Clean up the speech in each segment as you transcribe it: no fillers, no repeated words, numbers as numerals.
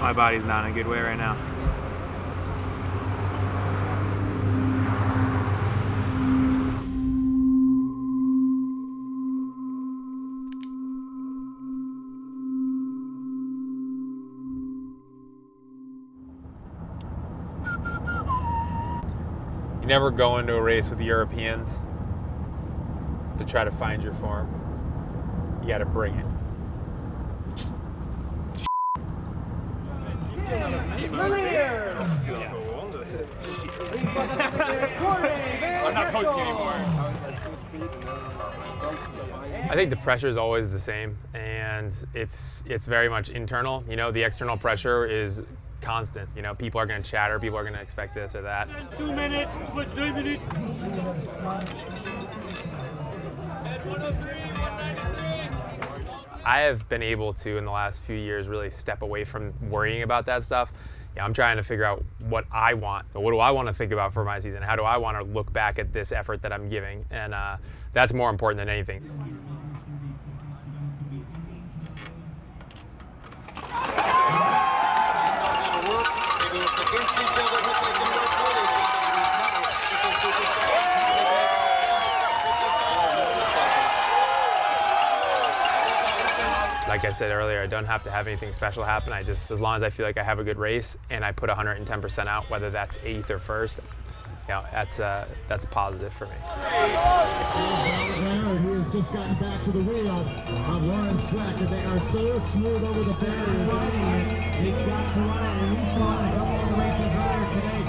My body's not in a good way right now. You never go into a race with the Europeans to try to find your form. You gotta bring it. I'm not posting anymore. I think the pressure is always the same, and it's very much internal. You know, the external pressure is constant. You know, people are going to chatter, people are going to expect this or that. 2 minutes, 2 minutes. I have been able to, in the last few years, really step away from worrying about that stuff. Yeah, I'm trying to figure out what I want. What do I want to think about for my season? How do I want to look back at this effort that I'm giving? And that's more important than anything. Like I said earlier, I don't have to have anything special happen. I just, as long as I feel like I have a good race and I put 110% out, whether that's 8th or 1st, you know, that's positive for me. He has just gotten back to the wheel of Lauren Slack, and they are so smooth over the barriers. They got to run it, and we saw it a couple of races earlier today.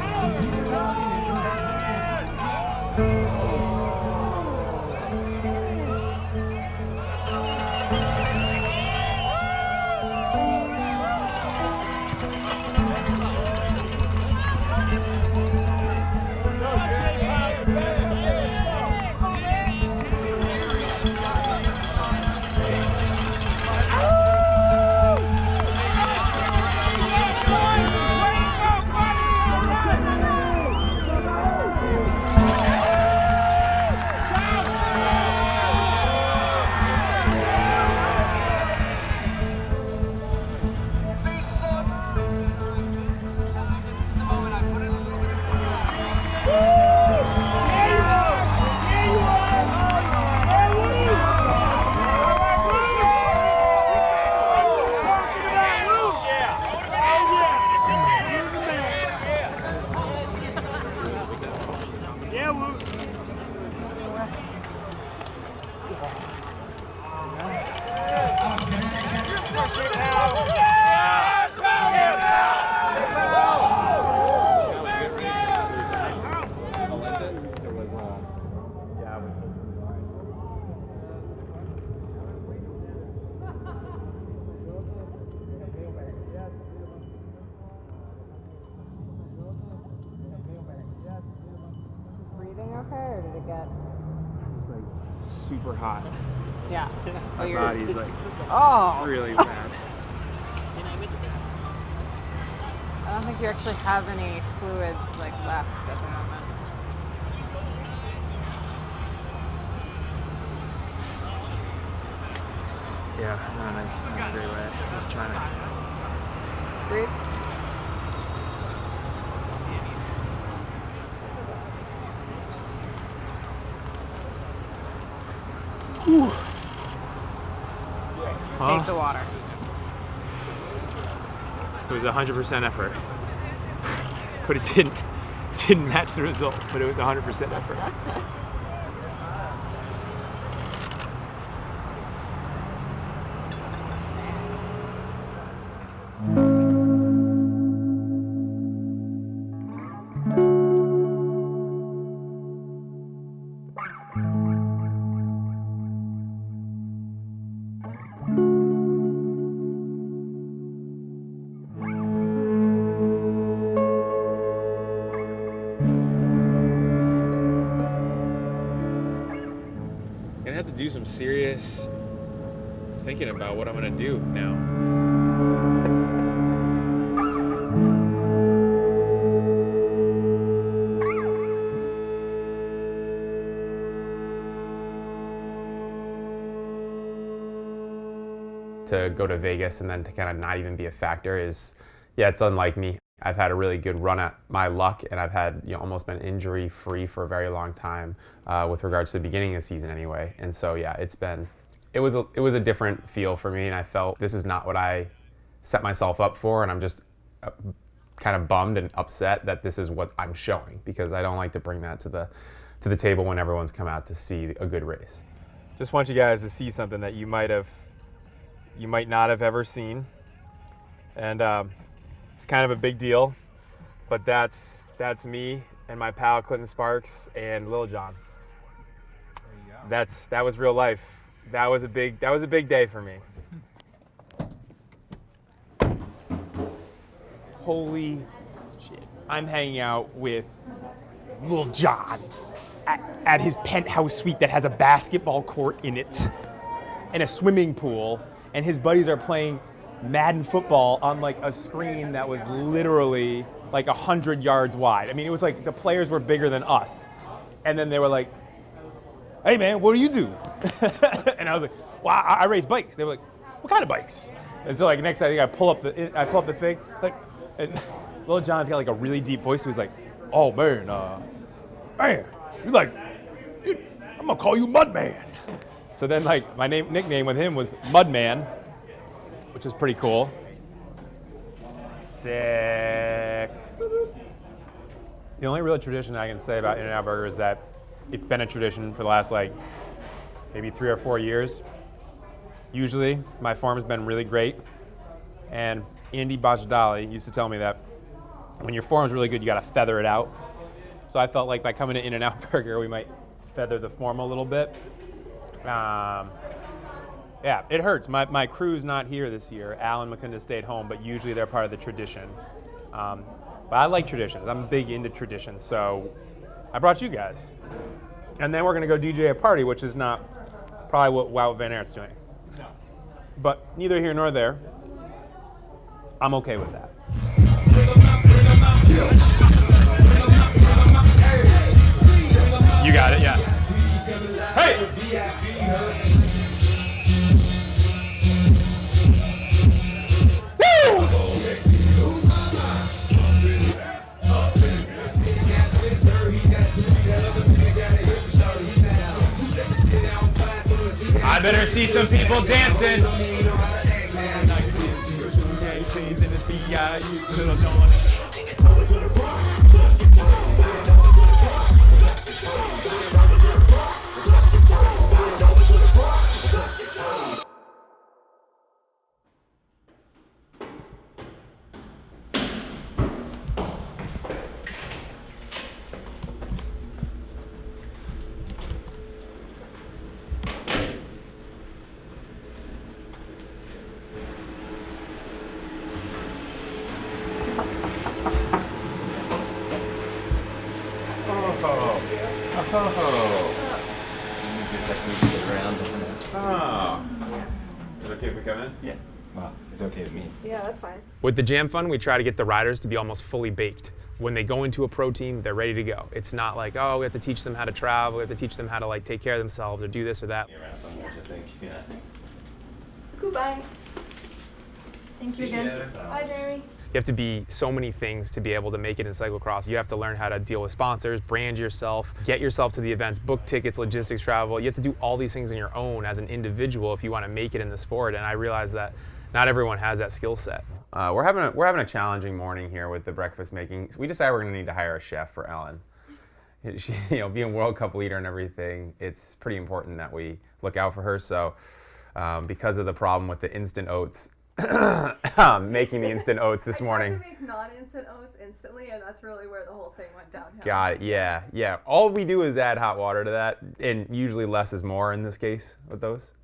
Or did it get? It's like super hot. Yeah. My body's like really bad. I don't think you actually have any fluids like left at the moment. Yeah, not in a great way. Just trying to Breathe. Take the water. It was 100% effort, but it didn't match the result. But it was 100% effort. I'm gonna have to do some serious thinking about what I'm gonna do now. To go to Vegas and then to kind of not even be a factor is yeah, it's unlike me. I've had a really good run at my luck, and I've had almost been injury free for a very long time with regards to the beginning of the season anyway. And so yeah, it was a different feel for me, and I felt this is not what I set myself up for, and I'm just kind of bummed and upset that this is what I'm showing, because I don't like to bring that to the table when everyone's come out to see a good race. Just want you guys to see something that you might not have ever seen, and it's kind of a big deal, but that's me and my pal Clinton Sparks and Lil Jon. That was real life. That was a big day for me. Holy shit! I'm hanging out with Lil Jon at his penthouse suite that has a basketball court in it and a swimming pool, and his buddies are playing Madden football on like a screen that was literally like 100 yards wide. I mean, it was like the players were bigger than us. And then they were like, "Hey man, what do you do?" And I was like, "Well, I race bikes." They were like, "What kind of bikes?" And so like next I think I pull up the thing, like, and Lil Jon's got like a really deep voice. So he's like, "Oh man, man, I'm gonna call you Mudman." So then like my nickname with him was Mudman, which is pretty cool. Sick. The only real tradition I can say about In-N-Out Burger is that it's been a tradition for the last like maybe 3 or 4 years. Usually my form's been really great, and Andy Bajadali used to tell me that when your form's really good, you gotta feather it out. So I felt like by coming to In-N-Out Burger, we might feather the form a little bit. Yeah, it hurts. My crew's not here this year. Alan McCunda stayed home, but usually they're part of the tradition. But I like traditions. I'm big into traditions, so I brought you guys. And then we're gonna go DJ a party, which is not probably what Wout Van Aert's doing. No. But neither here nor there. I'm okay with that. You got it, yeah. Hey! I better see some people dancing. Is it okay if we come in? Yeah. Well, it's okay with me. Yeah, that's fine. With the Jam Fund, we try to get the riders to be almost fully baked. When they go into a pro team, they're ready to go. It's not like, oh, we have to teach them how to travel, we have to teach them how to like take care of themselves or do this or that. Around some more, I think. Yeah. Goodbye. Thank you again. Bye, Jeremy. You have to be so many things to be able to make it in cyclocross. You have to learn how to deal with sponsors, brand yourself, get yourself to the events, book tickets, logistics, travel. You have to do all these things on your own as an individual if you want to make it in the sport. And I realize that not everyone has that skill set. We're having a challenging morning here with the breakfast making. We decided we're going to need to hire a chef for Ellen. She, being World Cup leader and everything, it's pretty important that we look out for her. So because of the problem with the instant oats, making the instant oats this morning. I tried to make non-instant oats instantly, and that's really where the whole thing went downhill. Got it. Yeah. All we do is add hot water to that, and usually less is more in this case with those.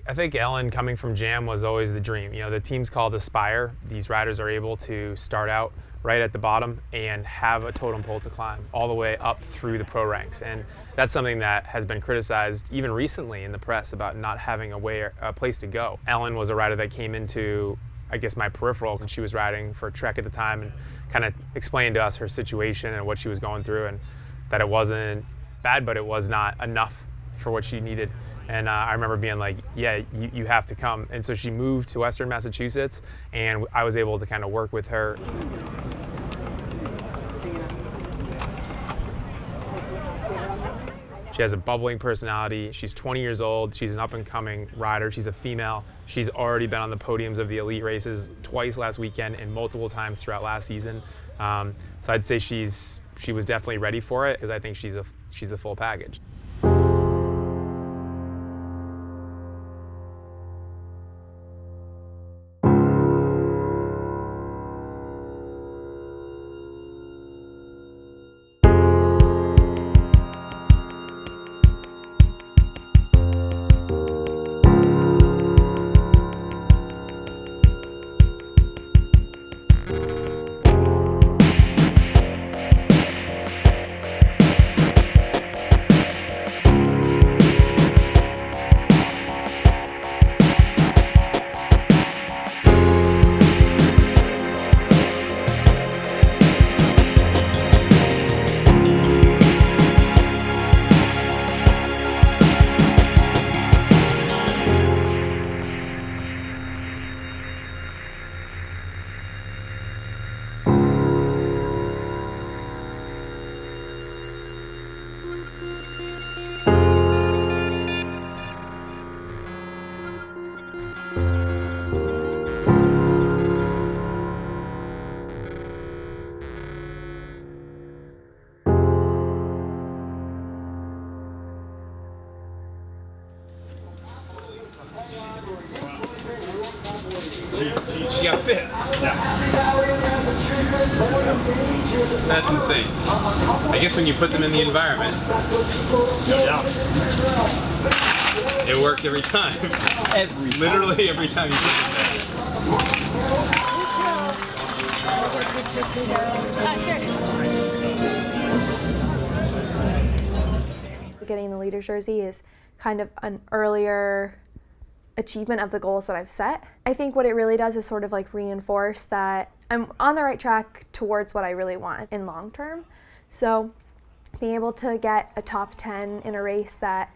I think Ellen coming from Jam was always the dream. The team's called Aspire. These riders are able to start out right at the bottom and have a totem pole to climb all the way up through the pro ranks. And that's something that has been criticized even recently in the press about not having a place to go. Ellen was a rider that came into, I guess, my peripheral when she was riding for Trek at the time and kind of explained to us her situation and what she was going through, and that it wasn't bad, but it was not enough for what she needed And I remember being like, yeah, you have to come. And so she moved to Western Massachusetts, and I was able to kind of work with her. She has a bubbling personality. She's 20 years old. She's an up-and-coming rider. She's a female. She's already been on the podiums of the elite races twice last weekend and multiple times throughout last season. So I'd say she was definitely ready for it, because I think she's the full package. She got fit. Yeah. That's insane. I guess when you put them in the environment, it works every time. Literally every time you put them there. Getting the leader's jersey is kind of an earlier achievement of the goals that I've set. I think what it really does is sort of like reinforce that I'm on the right track towards what I really want in long term. So being able to get a top 10 in a race that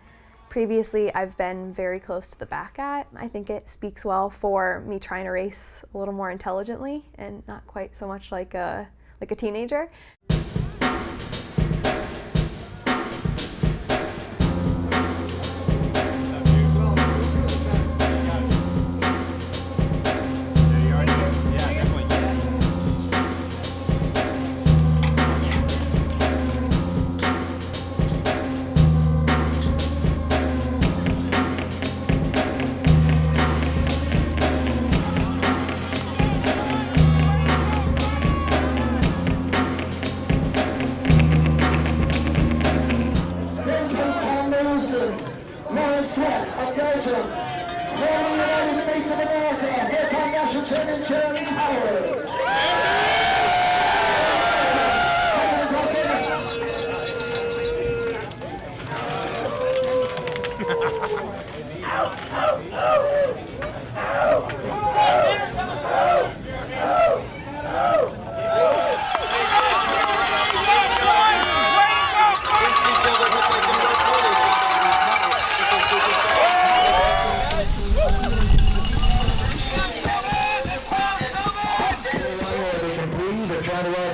previously I've been very close to the back at, I think it speaks well for me trying to race a little more intelligently and not quite so much like a teenager.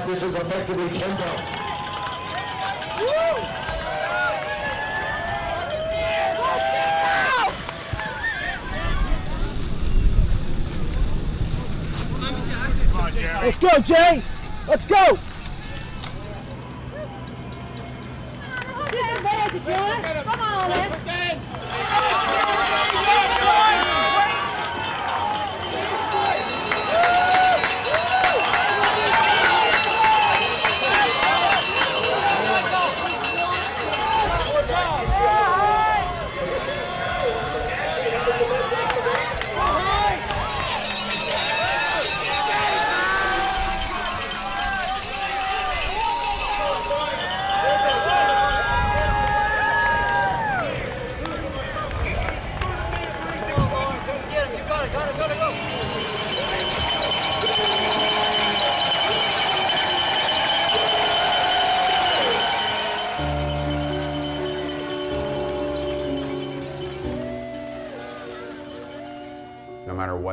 This is effectively tempo. Let's go, Jay! Let's go! Come on, man!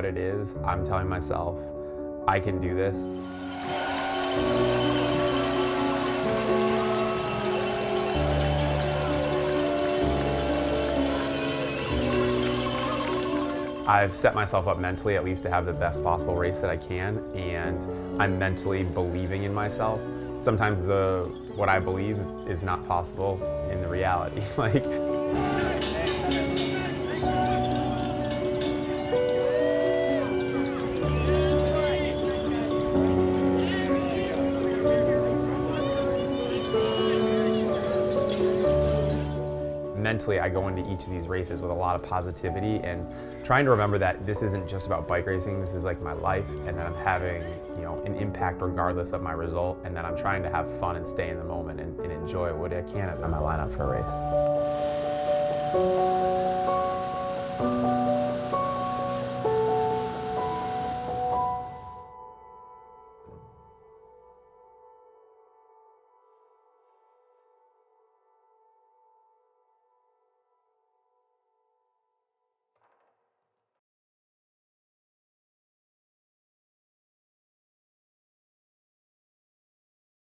what it is, I'm telling myself, I can do this. I've set myself up mentally at least to have the best possible race that I can, and I'm mentally believing in myself. Sometimes what I believe is not possible in the reality. Like, mentally, I go into each of these races with a lot of positivity and trying to remember that this isn't just about bike racing, this is like my life, and that I'm having, an impact regardless of my result, and that I'm trying to have fun and stay in the moment and enjoy what I can in my lineup for a race.